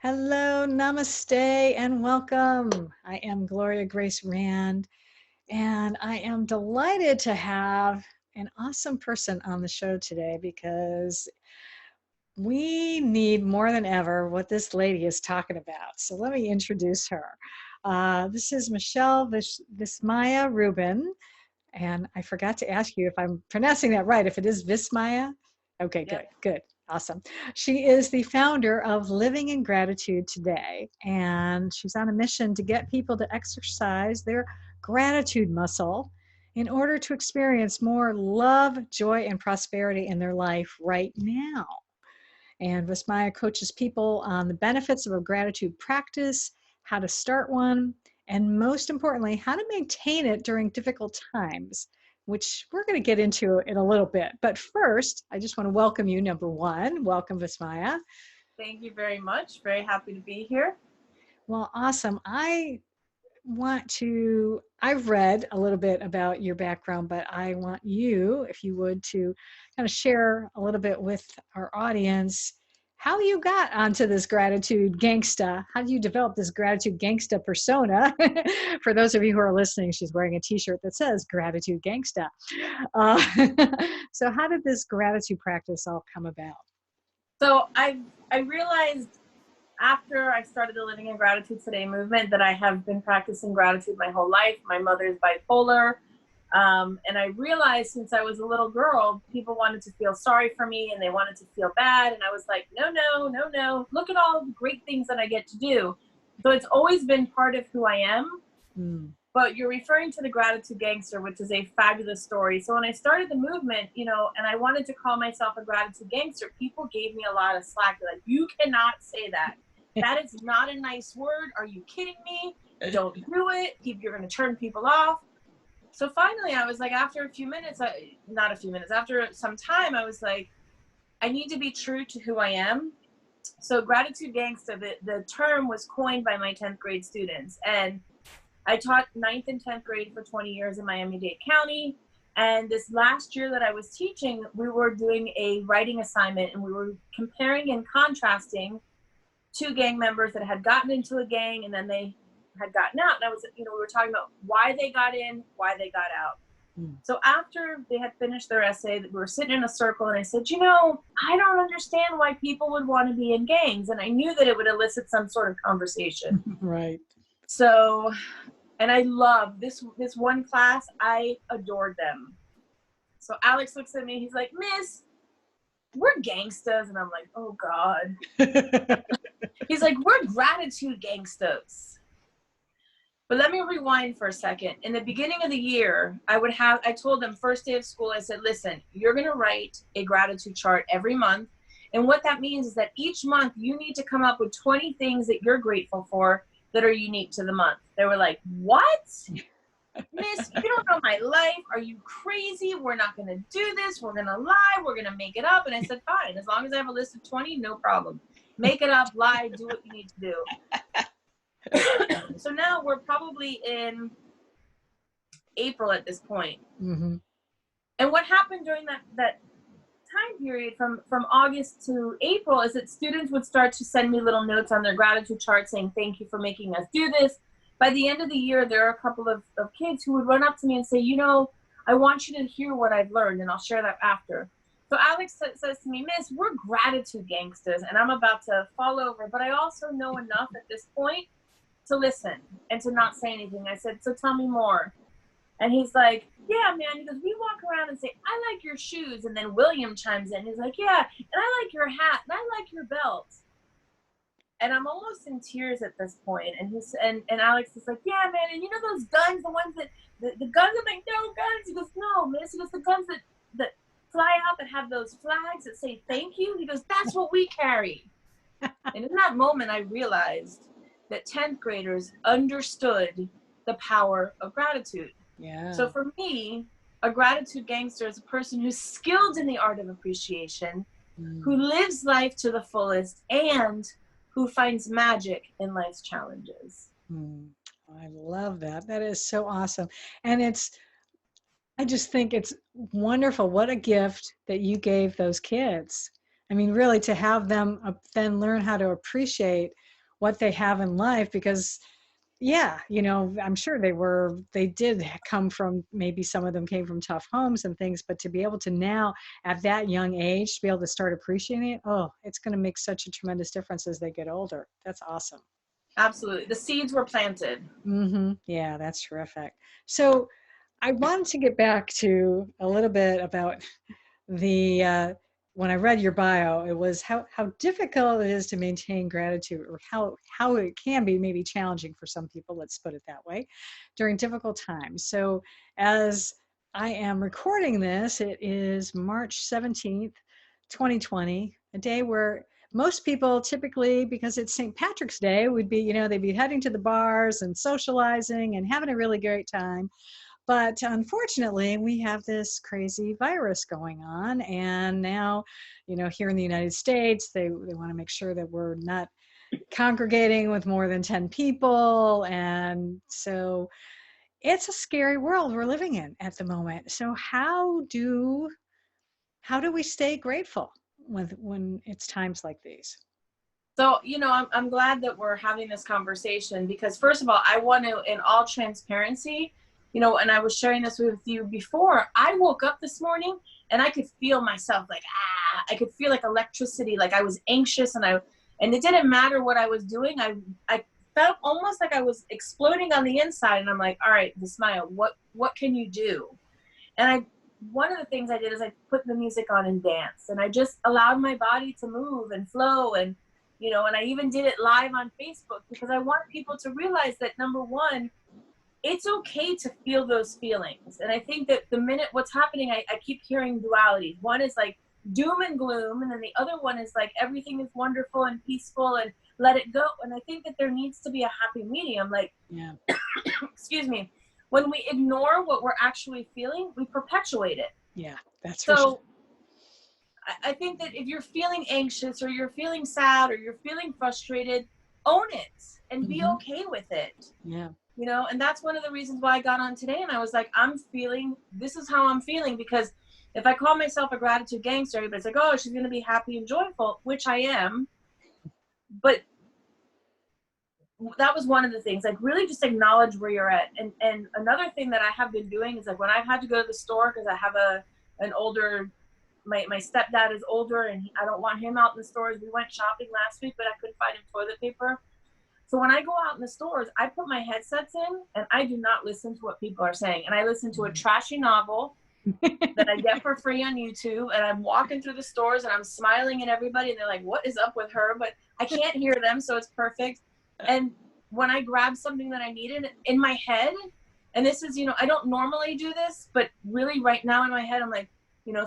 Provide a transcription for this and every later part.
Hello, namaste, and welcome. I am Gloria Grace Rand, and I am delighted to have an awesome person on the show today because we need more than ever what this lady is talking about. So let me introduce her. This is Michele Vismaya Rubin, and I forgot to ask you if I'm pronouncing that right, if it is Vismaya. Okay, good, Yep. good, awesome. She is the founder of Living in Gratitude Today, and she's on a mission to get people to exercise their gratitude muscle in order to experience more love, joy, and prosperity in their life right now. And Vismaya coaches people on the benefits of a gratitude practice, how to start one, and most importantly, how to maintain it during difficult times, which we're going to get into in a little bit. But first, I just want to welcome you, number one. Welcome, Vismaya. Thank you very much. Very happy to be here. Well, awesome. I've read a little bit about your background, but I want you, if you would, to kind of share a little bit with our audience how you got onto this gratitude gangsta. How do you develop this gratitude gangsta persona? For those of you who are listening, she's wearing a t-shirt that says gratitude gangsta. Uh, so how did this gratitude practice all come about? So I realized after I started the Living in Gratitude Today movement that I have been practicing gratitude my whole life. My mother is bipolar. And I realized since I was a little girl, people wanted to feel sorry for me and they wanted to feel bad. And I was like, no, no, no, no. Look at all the great things that I get to do. So it's always been part of who I am. Mm, But you're referring to the Gratitude Gangster, which is a fabulous story. So when I started the movement, and I wanted to call myself a Gratitude Gangster, people gave me a lot of slack. They're like, you cannot say that. That is not a nice word. Are you kidding me? Don't do it. You're going to turn people off. So finally, I was like, after a few minutes, not a few minutes, after some time, I was like, I need to be true to who I am. So Gratitude Gangster, the term was coined by my 10th grade students. And I taught 9th and 10th grade for 20 years in Miami-Dade County. And this last year that I was teaching, we were doing a writing assignment and we were comparing and contrasting two gang members that had gotten into a gang and then they had gotten out. And we were talking about why they got in, why they got out. mm. So after they had finished their essay, we were sitting in a circle and I said, I don't understand why people would want to be in gangs. And I knew that it would elicit some sort of conversation. Right. So, and I love this one class. I adored them. So Alex looks at me. He's like, Miss, we're gangstas. And I'm like, oh God. He's like, we're gratitude gangstas. But let me rewind for a second. In the beginning of the year, I told them first day of school, I said, listen, you're going to write a gratitude chart every month. And what that means is that each month you need to come up with 20 things that you're grateful for that are unique to the month. They were like, what? Miss, you don't know my life. Are you crazy? We're not going to do this. We're going to lie. We're going to make it up. And I said, fine. As long as I have a list of 20, no problem. Make it up, lie, do what you need to do. So now we're probably in April at this point. Mm-hmm. And what happened during that time period from August to April is that students would start to send me little notes on their gratitude chart saying, thank you for making us do this. By the end of the year, there are a couple of kids who would run up to me and say, I want you to hear what I've learned, and I'll share that after. So Alex says to me, Miss, we're gratitude gangsters, and I'm about to fall over, but I also know enough at this point to listen and to not say anything. I said, so tell me more. And he's like, yeah, man. He goes, we walk around and say, I like your shoes. And then William chimes in. He's like, yeah, and I like your hat, and I like your belt. And I'm almost in tears at this point. And Alex is like, yeah, man. And those guns, the ones that, the guns, I'm like, no guns. He goes, no, miss. He goes, the guns that fly out that have those flags that say thank you. He goes, that's what we carry. And in that moment, I realized that 10th graders understood the power of gratitude. Yeah. So for me, a gratitude gangster is a person who's skilled in the art of appreciation, who lives life to the fullest, and who finds magic in life's challenges. I love that. That is so awesome. And I just think it's wonderful. What a gift that you gave those kids. I mean, really to have them then learn how to appreciate what they have in life, because yeah, I'm sure they did come from, maybe some of them came from tough homes and things, but to be able to now at that young age to be able to start appreciating it, oh, it's going to make such a tremendous difference as they get older. That's awesome. Absolutely. The seeds were planted. Yeah, that's terrific. So I wanted to get back to a little bit about the when I read your bio, it was how difficult it is to maintain gratitude, or how it can be maybe challenging for some people, let's put it that way, during difficult times. So as I am recording this, it is March 17th, 2020, a day where most people typically, because it's St. Patrick's Day, would be, they'd be heading to the bars and socializing and having a really great time. But unfortunately, we have this crazy virus going on. And now, here in the United States, they want to make sure that we're not congregating with more than 10 people. And so it's a scary world we're living in at the moment. So how do we stay grateful when it's times like these? So, I'm glad that we're having this conversation because, first of all, I want to, in all transparency, and I was sharing this with you before, I woke up this morning and I could feel myself like, I could feel like electricity, like I was anxious, and it didn't matter what I was doing. I felt almost like I was exploding on the inside. And I'm like, all right, Vismaya, what can you do? And one of the things I did is I put the music on and dance, and I just allowed my body to move and flow. And I even did it live on Facebook because I want people to realize that, number one, it's okay to feel those feelings. And I think that the minute what's happening, I keep hearing dualities. One is like doom and gloom, and then the other one is like everything is wonderful and peaceful and let it go. And I think that there needs to be a happy medium. Like, Yeah. excuse me, when we ignore what we're actually feeling, we perpetuate it. Yeah, that's for sure. So I think that if you're feeling anxious or you're feeling sad or you're feeling frustrated, own it and be Hmm. okay with it. Yeah. And that's one of the reasons why I got on today. And I was like, this is how I'm feeling. Because if I call myself a gratitude gangster, everybody's like, oh, she's going to be happy and joyful, which I am. But that was one of the things, like really just acknowledge where you're at. And another thing that I have been doing is like when I've had to go to the store, because I have an older, my stepdad is older and I don't want him out in the stores. We went shopping last week, but I couldn't find him toilet paper. So when I go out in the stores, I put my headsets in and I do not listen to what people are saying. And I listen to a trashy novel that I get for free on YouTube. And I'm walking through the stores and I'm smiling at everybody. And they're like, what is up with her? But I can't hear them. So it's perfect. And when I grab something that I needed in my head, and this is, I don't normally do this, but really right now in my head, I'm like,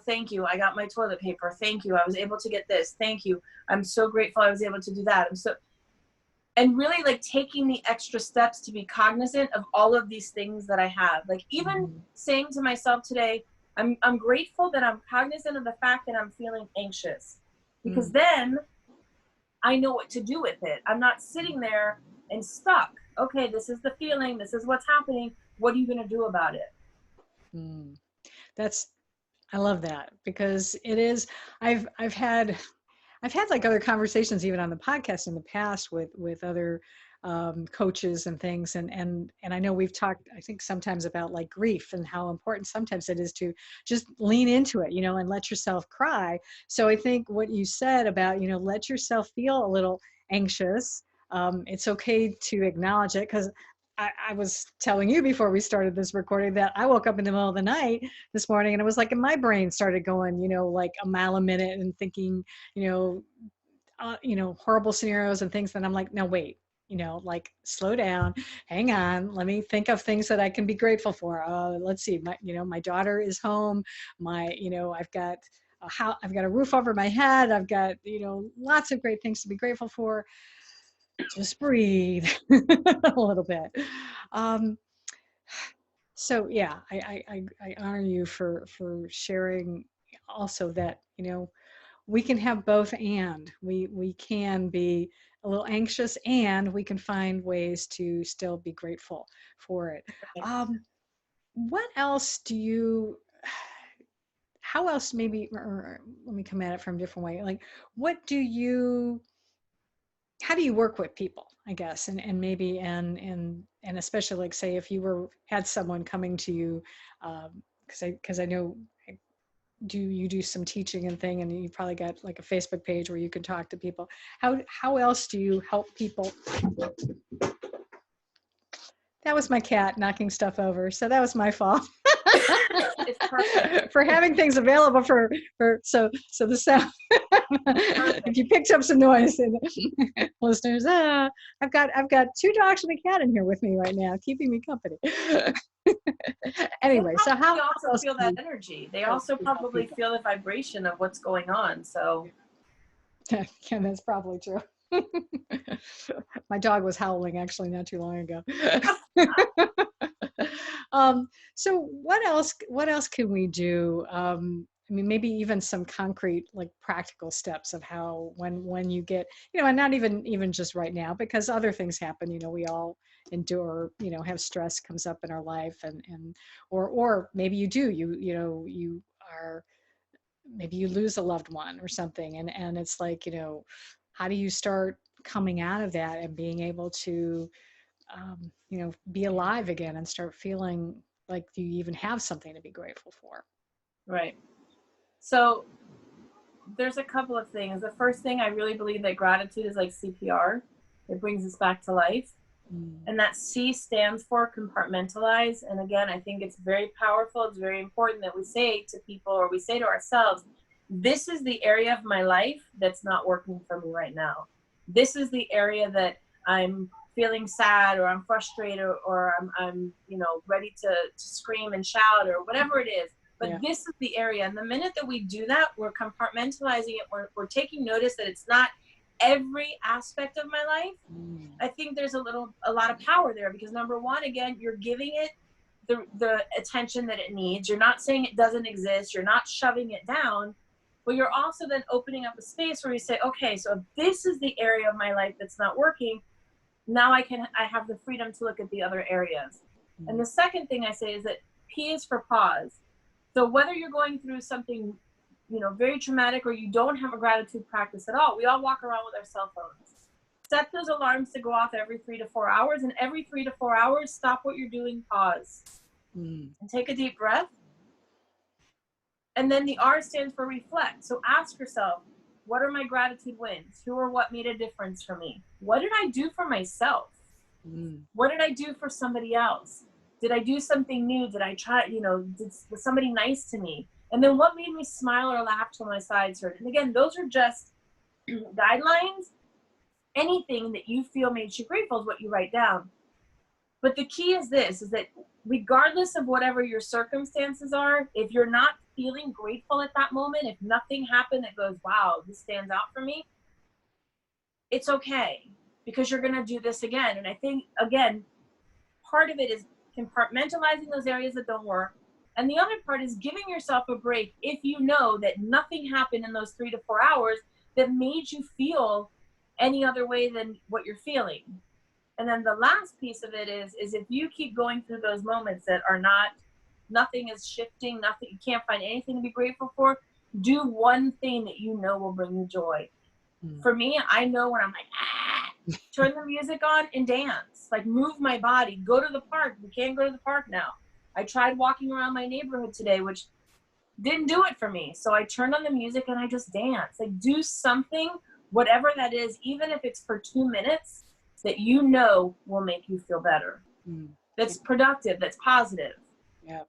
thank you. I got my toilet paper. Thank you. I was able to get this. Thank you. I'm so grateful I was able to do that. And really like taking the extra steps to be cognizant of all of these things that I have. Like even saying to myself today, I'm grateful that I'm cognizant of the fact that I'm feeling anxious, because then I know what to do with it. I'm not sitting there and stuck. Okay, this is the feeling. This is what's happening. What are you going to do about it? Mm. I love that, because it is, I've had like other conversations even on the podcast in the past with other coaches and things, and I know we've talked, I think, sometimes about like grief and how important sometimes it is to just lean into it, and let yourself cry. So I think what you said about, let yourself feel a little anxious. It's okay to acknowledge it, because I was telling you before we started this recording that I woke up in the middle of the night this morning, and it was like my brain started going, like a mile a minute, and thinking, horrible scenarios and things. Then I'm like, no, wait, like slow down, hang on, let me think of things that I can be grateful for. Let's see, my daughter is home. I've got I've got a roof over my head. I've got, lots of great things to be grateful for. Just breathe a little bit. Um, so yeah, I honor you for sharing also that, we can have both, and we can be a little anxious and we can find ways to still be grateful for it. Right. What else do you how else maybe, or let me come at it from a different way. Like, what do you, how do you work with people, I guess, and maybe, and especially like, say, if you had someone coming to you, because I know, you do some teaching and thing, and you probably got like a Facebook page where you can talk to people. How else do you help people? That was my cat knocking stuff over, so that was my fault. It's perfect. For having things available so the sound. If you picked up some noise, listeners, I've got two dogs and a cat in here with me right now, keeping me company. Anyway, so how also else feel that energy. They also probably people? feel the vibration of what's going on. So Yeah, that's probably true. My dog was howling actually not too long ago. So what else can we do? I mean, maybe even some concrete, like practical steps of how, when you get, and not even just right now, because other things happen, we all endure, have stress comes up in our life, or maybe you are, maybe you lose a loved one or something, and it's like, how do you start coming out of that and being able to, be alive again and start feeling like you even have something to be grateful for? right. So there's a couple of things. The first thing, I really believe that gratitude is like CPR. It brings us back to life. And that C stands for compartmentalize. And again, I think it's very powerful. It's very important that we say to people, or we say to ourselves, this is the area of my life that's not working for me right now. This is the area that I'm feeling sad, or I'm frustrated, or I'm ready to scream and shout, or whatever it is. But Yeah. this is the area. And the minute that we do that, we're compartmentalizing it. We're taking notice that it's not every aspect of my life. I think there's a lot of power there, because number one, again, you're giving it the attention that it needs. You're not saying it doesn't exist. You're not shoving it down, but you're also then opening up a space where you say, okay, so if this is the area of my life that's not working, now I have the freedom to look at the other areas. And the second thing I say is that P is for pause. So whether you're going through something, very traumatic, or you don't have a gratitude practice at all, we all walk around with our cell phones. Set those alarms to go off every 3 to 4 hours, and every 3 to 4 hours, stop what you're doing, pause, and take a deep breath. And then the R stands for reflect. So ask yourself, what are my gratitude wins? Who or what made a difference for me? What did I do for myself? What did I do for somebody else? Did I do something new? Did I try, was somebody nice to me? And then what made me smile or laugh till my sides hurt? And again, those are just guidelines. Anything that you feel made you grateful is what you write down. But the key is this, is that regardless of whatever your circumstances are, if you're not feeling grateful at that moment, if nothing happened that goes, wow, this stands out for me, it's okay, because you're going to do this again. And I think, again, part of it is compartmentalizing those areas that don't work. And the other part is giving yourself a break if you know that nothing happened in those 3 to 4 hours that made you feel any other way than what you're feeling. And then the last piece of it is if you keep going through those moments that are nothing is shifting, nothing, you can't find anything to be grateful for, do one thing that you know will bring you joy. For me, I know when I'm like, turn the music on and dance, like move my body, go to the park. We can't go to the park now. I tried walking around my neighborhood today, which didn't do it for me. So I turned on the music and I just dance. Like, do something, whatever that is, even if it's for 2 minutes, that you know will make you feel better. That's productive, that's positive. Yeah,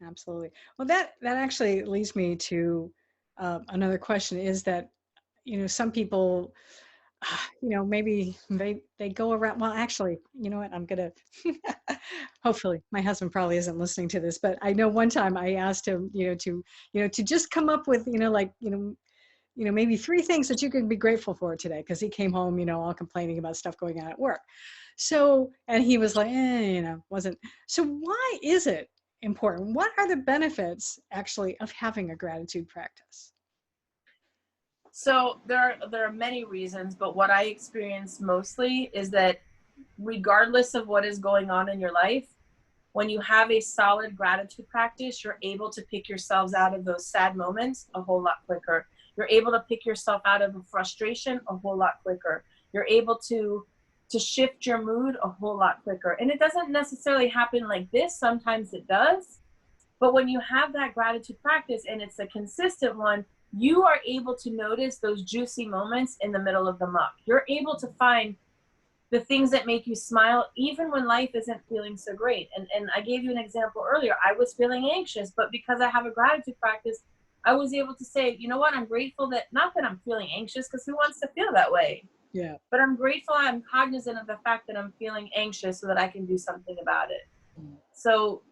absolutely. Well, that actually leads me to another question, is that, some people, maybe they go around, well, actually, you know what, I'm gonna hopefully my husband probably isn't listening to this, but I know one time I asked him, to just come up with, maybe 3 things that you can be grateful for today, because he came home, all complaining about stuff going on at work. So, and he was like, wasn't. So why is it important? What are the benefits actually of having a gratitude practice? So there are many reasons, but what I experience mostly is that regardless of what is going on in your life, when you have a solid gratitude practice, you're able to pick yourselves out of those sad moments a whole lot quicker. You're able to pick yourself out of a frustration a whole lot quicker. You're able to shift your mood a whole lot quicker. And it doesn't necessarily happen like this. Sometimes it does. But when you have that gratitude practice and it's a consistent one, you are able to notice those juicy moments in the middle of the muck. You're able to find the things that make you smile, even when life isn't feeling so great. And I gave you an example earlier. I was feeling anxious, but because I have a gratitude practice, I was able to say, you know what, I'm grateful that, not that I'm feeling anxious, because who wants to feel that way? Yeah. But I'm grateful I'm cognizant of the fact that I'm feeling anxious so that I can do something about it. So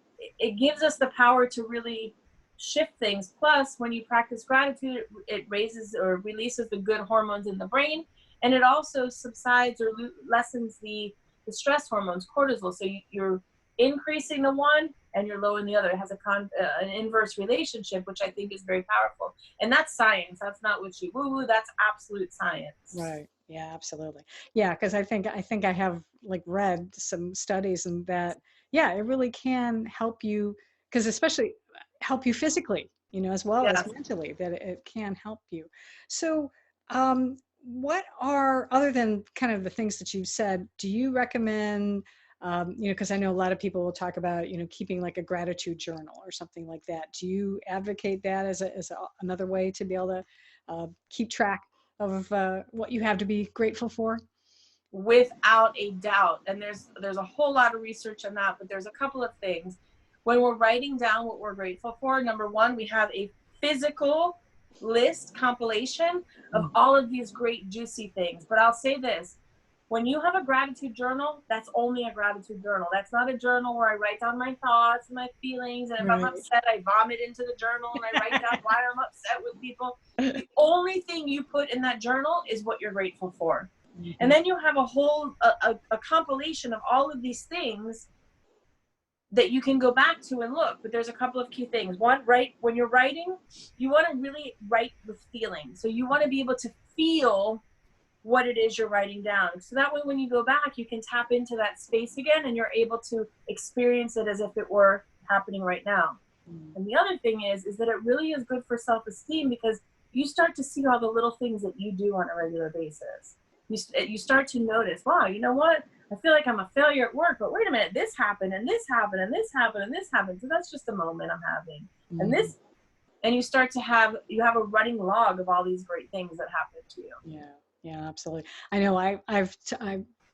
it gives us the power to really shift things. Plus, when you practice gratitude, it raises or releases the good hormones in the brain, and it also subsides or lessens the stress hormones, cortisol. So you're increasing the one and you're low in the other. It has an inverse relationship, which I think is very powerful. And that's science. That's not witchy woo woo. That's absolute science. Right. Yeah, absolutely. Yeah, because I think I have like read some studies and that, yeah, it really can help you, because especially help you physically, as well as Yes. mentally, that it can help you. So, what are, other than kind of the things that you've said, do you recommend, because I know a lot of people will talk about, keeping like a gratitude journal or something like that. Do you advocate that as another way to be able to keep track of what you have to be grateful for? Without a doubt. And there's a whole lot of research on that, but there's a couple of things. When we're writing down what we're grateful for, number one, we have a physical list compilation of all of these great juicy things. But I'll say this, when you have a gratitude journal, that's only a gratitude journal. That's not a journal where I write down my thoughts and my feelings, and if I'm Right. upset, I vomit into the journal and I write down why I'm upset with people. The only thing you put in that journal is what you're grateful for. And then you have a whole a compilation of all of these things that you can go back to and look. But there's a couple of key things. One, right, when you're writing, you want to really write with feeling. So you want to be able to feel what it is you're writing down. So that way, when you go back, you can tap into that space again and you're able to experience it as if it were happening right now. And the other thing is that it really is good for self-esteem, because you start to see all the little things that you do on a regular basis. You start to notice, wow, you know what? I feel like I'm a failure at work, but wait a minute, this happened and this happened and this happened and this happened. So that's just a moment I'm having. And you start to have a running log of all these great things that happen to you. Yeah. Yeah, absolutely. I know I've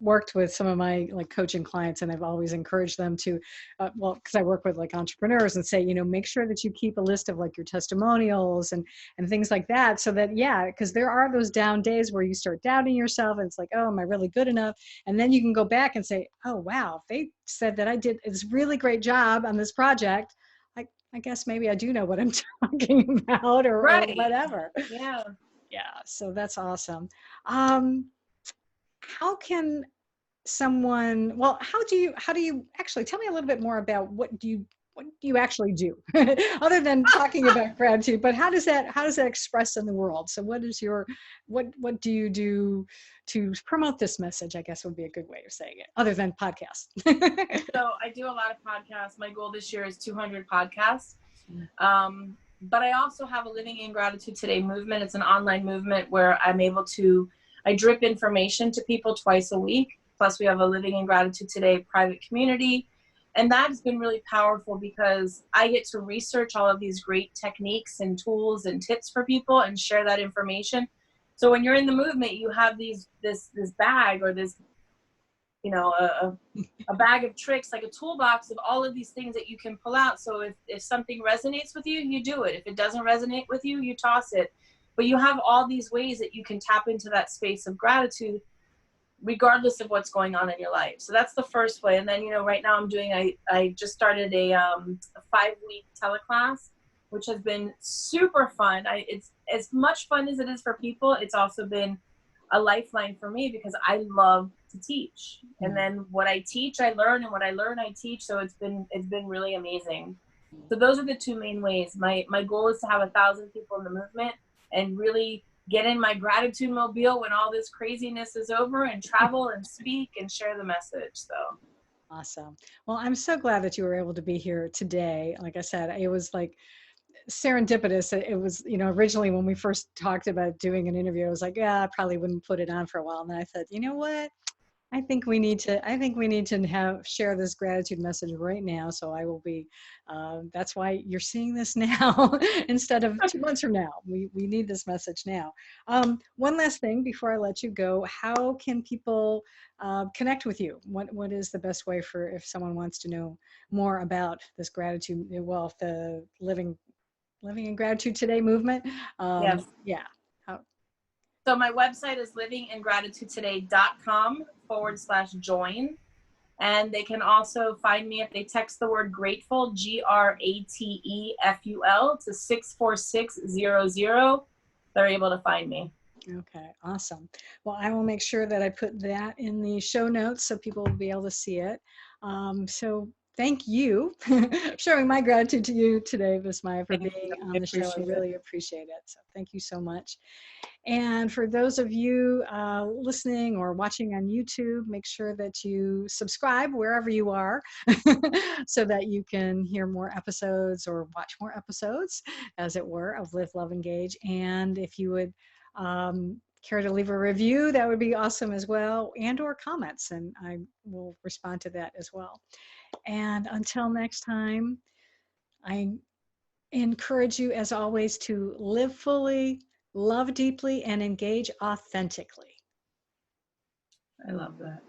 worked with some of my like coaching clients, and I've always encouraged them to, because I work with like entrepreneurs, and say, make sure that you keep a list of like your testimonials and things like that, so that, yeah, because there are those down days where you start doubting yourself, and it's like, oh, am I really good enough? And then you can go back and say, oh, wow, they said that I did this really great job on this project. I guess maybe I do know what I'm talking about, or whatever. Yeah. Yeah, so that's awesome. Um, how can someone, well, how do you actually, tell me a little bit more about what do you actually do other than talking about gratitude, but how does that express in the world? So what is your, what do you do to promote this message, I guess would be a good way of saying it, other than podcasts? So I do a lot of podcasts. My goal this year is 200 podcasts. But I also have a Living in Gratitude Today movement. It's an online movement where I drip information to people twice a week. Plus we have a Living in Gratitude Today private community. And that has been really powerful because I get to research all of these great techniques and tools and tips for people and share that information. So when you're in the movement, you have this bag, or this, a bag of tricks, like a toolbox of all of these things that you can pull out. So if something resonates with you, you do it. If it doesn't resonate with you, you toss it. But you have all these ways that you can tap into that space of gratitude regardless of what's going on in your life. So that's the first way. And then, right now I just started a 5-week teleclass, which has been super fun. It's as much fun as it is for people. It's also been a lifeline for me because I love to teach. And then what I teach, I learn, and what I learn, I teach. So it's been really amazing. So those are the two main ways. My goal is to have 1,000 people in the movement and really get in my gratitude mobile when all this craziness is over and travel and speak and share the message. So Awesome. Well, I'm so glad that you were able to be here today. Like I said, it was like serendipitous. It was, originally when we first talked about doing an interview, I was like, yeah, I probably wouldn't put it on for a while. And then I said, you know what? I think we need to share this gratitude message right now. So I will be, that's why you're seeing this now instead of 2 months from now. We need this message now. One last thing before I let you go, how can people connect with you? What is the best way for if someone wants to know more about this gratitude, well, the living in gratitude today movement? Yes. Yeah. How, So my website is livingingratitudetoday.com/join. And they can also find me if they text the word grateful, GRATEFUL, to 64600. They're able to find me. Okay, awesome. Well, I will make sure that I put that in the show notes so people will be able to see it. So thank you, showing my gratitude to you today, Vismaya, for Thank being you. I on the show. I appreciate it. really appreciate it. So thank you so much. And for those of you listening or watching on YouTube, make sure that you subscribe wherever you are so that you can hear more episodes or watch more episodes, as it were, of Live, Love, Engage. And if you would care to leave a review, that would be awesome as well, and or comments, and I will respond to that as well. And until next time, I encourage you, as always, to live fully, love deeply, and engage authentically. I love that.